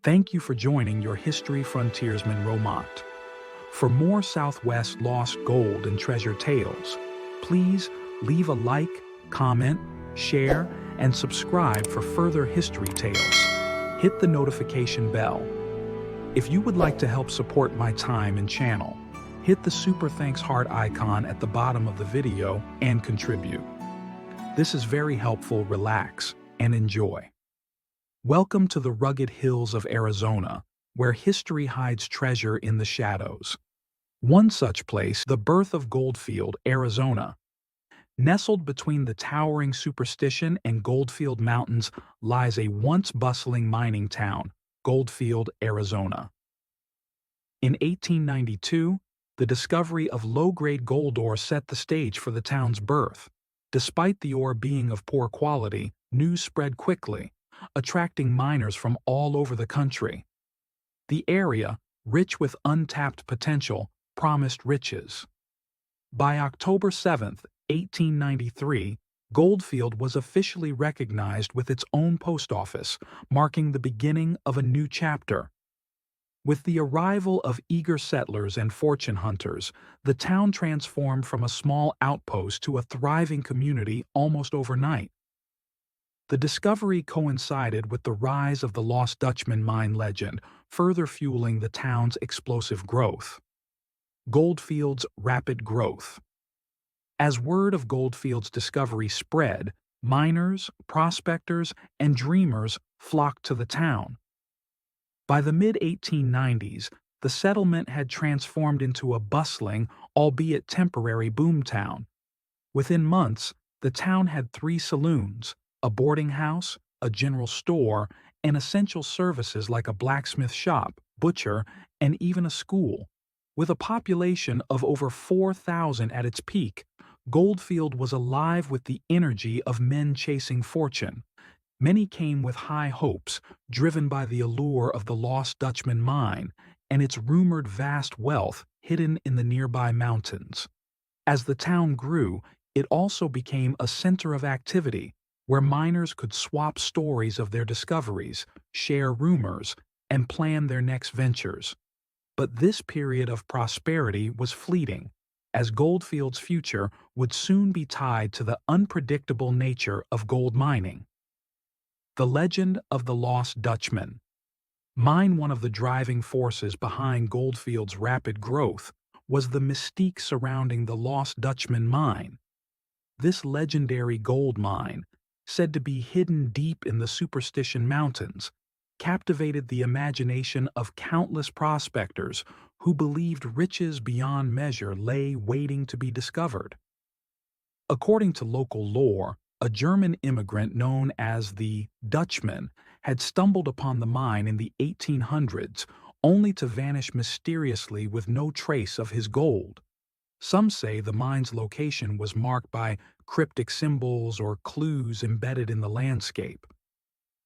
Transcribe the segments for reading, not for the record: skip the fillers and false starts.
Thank you for joining your history frontiersman Romont. For more Southwest lost gold and treasure tales, please leave a like, comment, share, and subscribe for further history tales. Hit the notification bell. If you would like to help support my time and channel, hit the super thanks heart icon at the bottom of the video and contribute. This is very helpful. Relax and enjoy. Welcome to the rugged hills of Arizona, where history hides treasure in the shadows. One such place, the birth of Goldfield, Arizona. Nestled between the towering Superstition and Goldfield Mountains lies a once bustling mining town, Goldfield, Arizona. In 1892, the discovery of low-grade gold ore set the stage for the town's birth. Despite the ore being of poor quality, news spread quickly, attracting miners from all over the country. The area, rich with untapped potential, promised riches. By October 7, 1893, Goldfield was officially recognized with its own post office, marking the beginning of a new chapter. With the arrival of eager settlers and fortune hunters, the town transformed from a small outpost to a thriving community almost overnight. The discovery coincided with the rise of the Lost Dutchman mine legend, further fueling the town's explosive growth. Goldfield's rapid growth. As word of Goldfield's discovery spread, miners, prospectors, and dreamers flocked to the town. By the mid-1890s, the settlement had transformed into a bustling, albeit temporary, boomtown. Within months, the town had 3 saloons, a boarding house, a general store, and essential services like a blacksmith shop, butcher, and even a school. With a population of over 4,000 at its peak, Goldfield was alive with the energy of men chasing fortune. Many came with high hopes, driven by the allure of the Lost Dutchman mine and its rumored vast wealth hidden in the nearby mountains. As the town grew, it also became a center of activity, where miners could swap stories of their discoveries, share rumors, and plan their next ventures. But this period of prosperity was fleeting, as Goldfield's future would soon be tied to the unpredictable nature of gold mining. The legend of the Lost Dutchman. One of the driving forces behind Goldfield's rapid growth was the mystique surrounding the Lost Dutchman mine. This legendary gold mine, said to be hidden deep in the Superstition Mountains, captivated the imagination of countless prospectors who believed riches beyond measure lay waiting to be discovered. According to local lore, a German immigrant known as the Dutchman had stumbled upon the mine in the 1800s, only to vanish mysteriously with no trace of his gold. Some say the mine's location was marked by cryptic symbols or clues embedded in the landscape.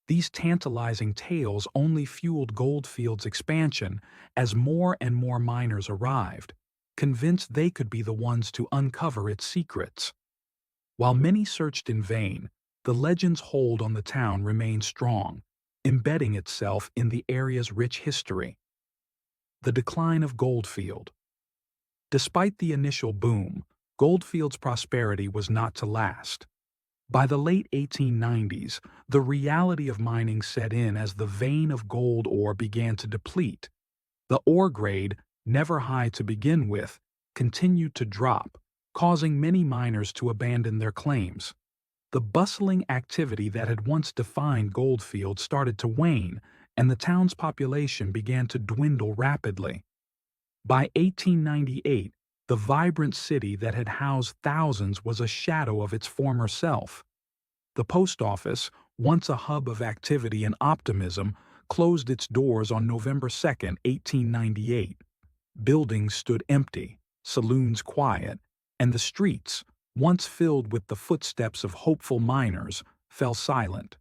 These tantalizing tales only fueled Goldfield's expansion as more and more miners arrived, convinced they could be the ones to uncover its secrets. While many searched in vain, the legend's hold on the town remained strong, embedding itself in the area's rich history. The decline of Goldfield. Despite the initial boom, Goldfield's prosperity was not to last. By the late 1890s, the reality of mining set in as the vein of gold ore began to deplete. The ore grade, never high to begin with, continued to drop, causing many miners to abandon their claims. The bustling activity that had once defined Goldfield started to wane, and the town's population began to dwindle rapidly. By 1898, the vibrant city that had housed thousands was a shadow of its former self. The post office, once a hub of activity and optimism, closed its doors on November 2, 1898. Buildings stood empty, saloons quiet, and the streets, once filled with the footsteps of hopeful miners, fell silent.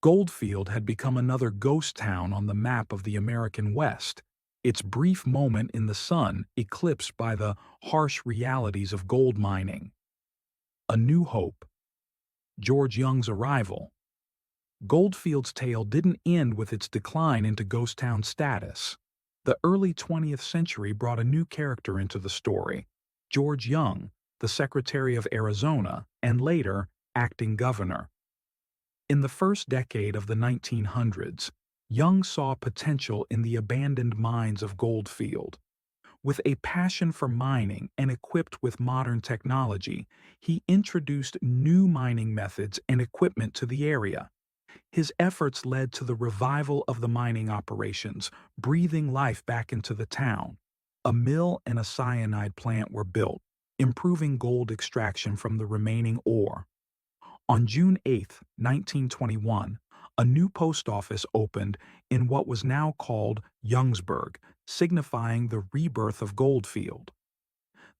Goldfield had become another ghost town on the map of the American West, its brief moment in the sun eclipsed by the harsh realities of gold mining. A new hope. George Young's arrival. Goldfield's tale didn't end with its decline into ghost town status. The early 20th century brought a new character into the story, George Young, the Secretary of Arizona and later acting governor. In the first decade of the 1900s, Young saw potential in the abandoned mines of Goldfield. With a passion for mining and equipped with modern technology, he introduced new mining methods and equipment to the area. His efforts led to the revival of the mining operations, breathing life back into the town. A mill and a cyanide plant were built, improving gold extraction from the remaining ore. On June 8, 1921, a new post office opened in what was now called Youngsburg, signifying the rebirth of Goldfield.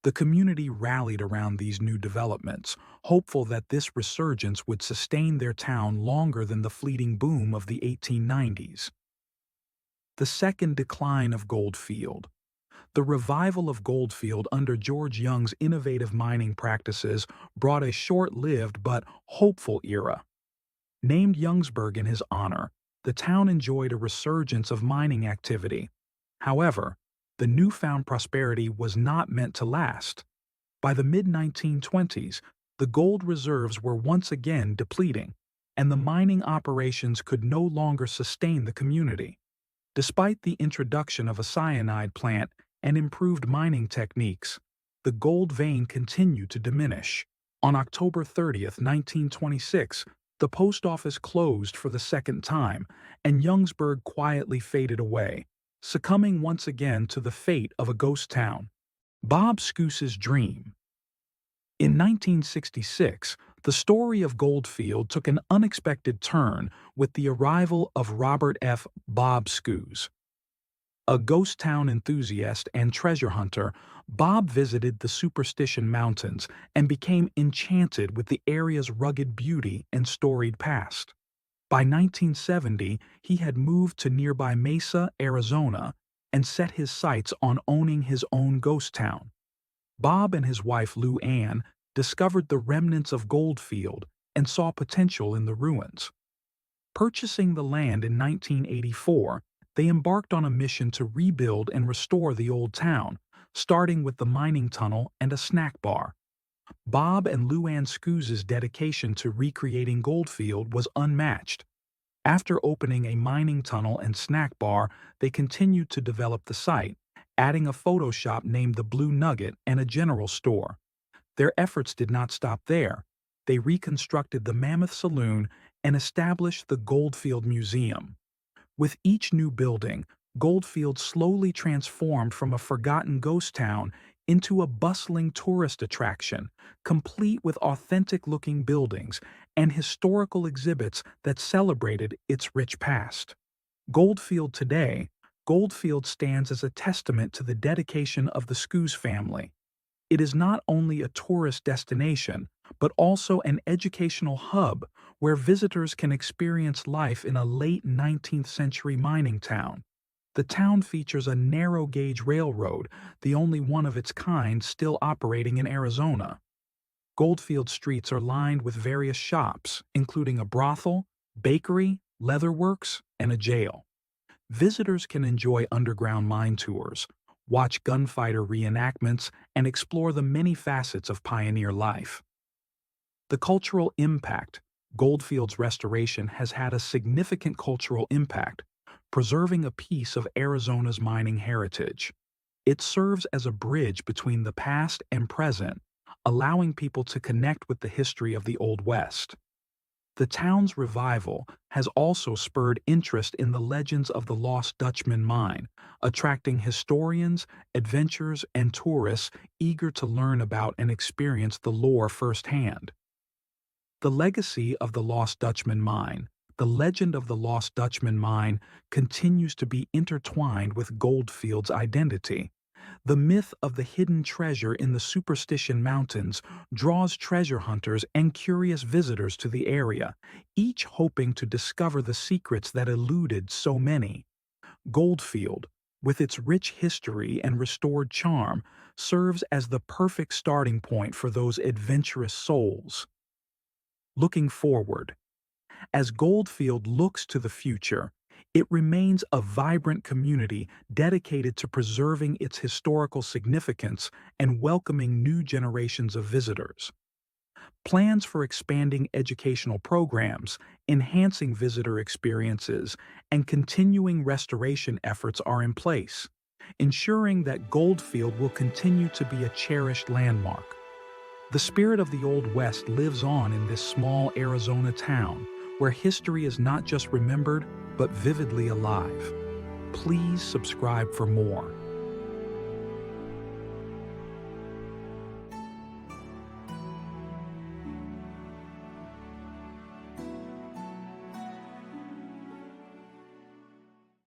The community rallied around these new developments, hopeful that this resurgence would sustain their town longer than the fleeting boom of the 1890s. The second decline of Goldfield. The revival of Goldfield under George Young's innovative mining practices brought a short-lived but hopeful era. Named Youngsburg in his honor, the town enjoyed a resurgence of mining activity. However, the newfound prosperity was not meant to last. By the mid-1920s, the gold reserves were once again depleting, and the mining operations could no longer sustain the community. Despite the introduction of a cyanide plant and improved mining techniques, the gold vein continued to diminish. On October 30th, 1926, the post office closed for the second time, and Youngsburg quietly faded away, succumbing once again to the fate of a ghost town. Bob Schoose's dream. In 1966, the story of Goldfield took an unexpected turn with the arrival of Robert F. Bob Schoose. A ghost town enthusiast and treasure hunter, Bob visited the Superstition Mountains and became enchanted with the area's rugged beauty and storied past. By 1970, he had moved to nearby Mesa, Arizona, and set his sights on owning his own ghost town. Bob and his wife Lou Ann discovered the remnants of Goldfield and saw potential in the ruins. Purchasing the land in 1984, they embarked on a mission to rebuild and restore the old town, starting with the mining tunnel and a snack bar. Bob and Lou Ann Schoose's dedication to recreating Goldfield was unmatched. After opening a mining tunnel and snack bar, they continued to develop the site, adding a photo shop named the Blue Nugget and a general store. Their efforts did not stop there. They reconstructed the Mammoth Saloon and established the Goldfield Museum. With each new building, Goldfield slowly transformed from a forgotten ghost town into a bustling tourist attraction, complete with authentic-looking buildings and historical exhibits that celebrated its rich past. Goldfield today, Goldfield stands as a testament to the dedication of the Schoose family. It is not only a tourist destination, but also an educational hub where visitors can experience life in a late 19th century mining town. The town features a narrow-gauge railroad, the only one of its kind still operating in Arizona. Goldfield streets are lined with various shops, including a brothel, bakery, leatherworks, and a jail. Visitors can enjoy underground mine tours, watch gunfighter reenactments, and explore the many facets of pioneer life. The cultural impact. Goldfield's restoration has had a significant cultural impact, preserving a piece of Arizona's mining heritage. It serves as a bridge between the past and present, allowing people to connect with the history of the Old West. The town's revival has also spurred interest in the legends of the Lost Dutchman mine, attracting historians, adventurers, and tourists eager to learn about and experience the lore firsthand. The legacy of the Lost Dutchman mine. The legend of the Lost Dutchman mine continues to be intertwined with Goldfield's identity. The myth of the hidden treasure in the Superstition Mountains draws treasure hunters and curious visitors to the area, each hoping to discover the secrets that eluded so many. Goldfield, with its rich history and restored charm, serves as the perfect starting point for those adventurous souls. Looking forward. As Goldfield looks to the future, it remains a vibrant community dedicated to preserving its historical significance and welcoming new generations of visitors. Plans for expanding educational programs, enhancing visitor experiences, and continuing restoration efforts are in place, ensuring that Goldfield will continue to be a cherished landmark. The spirit of the Old West lives on in this small Arizona town, where history is not just remembered, but vividly alive. Please subscribe for more.